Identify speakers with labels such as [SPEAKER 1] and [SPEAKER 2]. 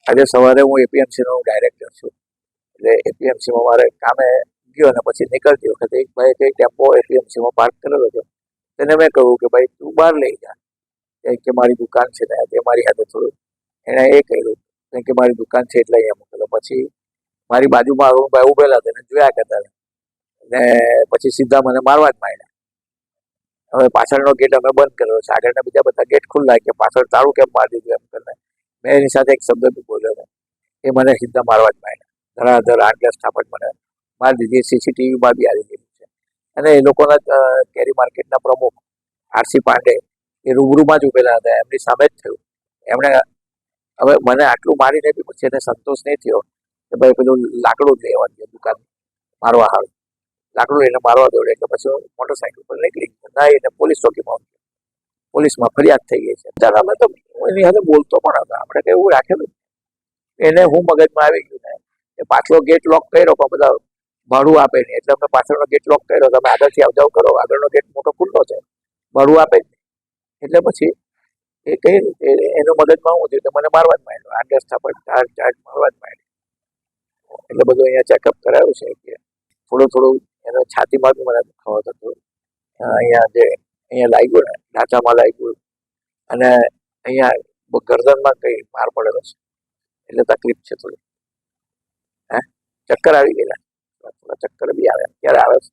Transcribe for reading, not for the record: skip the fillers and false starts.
[SPEAKER 1] આજે સવારે હું એપીએમસીનો ડાયરેક્ટર છું. એટલે એપીએમસીમાં મારે કામે ગયો અને પછી નીકળતી વખતે એક ભાઈ કંઈ ટેમ્પો એપીએમસીમાં પાર્ક કરેલો હતો. તેને મેં કહ્યું કે ભાઈ તું બહાર લઈ જા, કે મારી દુકાન છે ને તે મારી હાથે થોડું એણે એ કહ્યું કે મારી દુકાન છે એટલે અહીંયા મોકલો. પછી મારી બાજુમાં અરુણભાઈ ઉભેલા હતા એને જોયા કરતા અને પછી સીધા મને મારવા જ માંડ્યા. હવે પાછળનો ગેટ અમે બંધ કર્યો છે, આગળના બીજા બધા ગેટ ખુલ્લા કે પાછળ તાળું કેમ મારી દીધું એમ કરીને મેં એની સાથે એક શબ્દ બી બોલ્યો હતો. એ મને સીધા મારવા જ માંડ્યા, ધડાધડ 8-10 થાપટ મને મારી દીધી. સીસીટીવીમાં બી આવી ગયેલું છે. અને એ લોકોના કેરી માર્કેટના પ્રમુખ આરસી પાંડે એ રૂબરૂમાં જ ઉભેલા હતા, એમની સામે જ થયું. એમણે હવે મને આટલું મારીને બી પછી એને સંતોષ નહીં થયો કે ભાઈ પેલું લાકડું લેવા ગયો દુકાન મારવા હારું, લાકડું લઈને મારવા દોડે એટલે પછી મોટરસાઇકલ પર નીકળી ગયો. ના એને પોલીસ ચોકીમાં પોલીસમાં ફરિયાદ થઈ ગઈ છે. ત્યારે અમે તો એની સાથે બોલતો પણ હતા, આપણે કંઈ એવું રાખેલું. એને હું મગજમાં આવી ગયું ને એ પાછલો ગેટ લોક કર્યો પણ બધા ભાડું આપે નહીં એટલે અમે પાછળનો ગેટ લોક કર્યો. તમે આગળથી આવજાવ કરો, આગળનો ગેટ મોટો ખુલ્લો છે, ભાડું આપે જ એટલે પછી એ કઈ રીતે એનું મગજમાં શું થયું કે મને મારવા જ માંડ્યો, 8-10 થાપટ ચાર્જ મારવા જ માંડ્યો. એટલે બધું અહીંયા ચેકઅપ કરાવ્યું છે કે થોડું એનો છાતીમાં બી મને દુખાવો થતો, અહીંયા લાગ્યું ને ઢાંચામાં લાગ્યું અને અહીંયા ગરદનમાં કંઈ માર પડેલો છે એટલે તકલીફ છે થોડી. ચક્કર આવી ગયેલા, થોડા ચક્કર બી આવ્યા, ક્યારે આવે છે.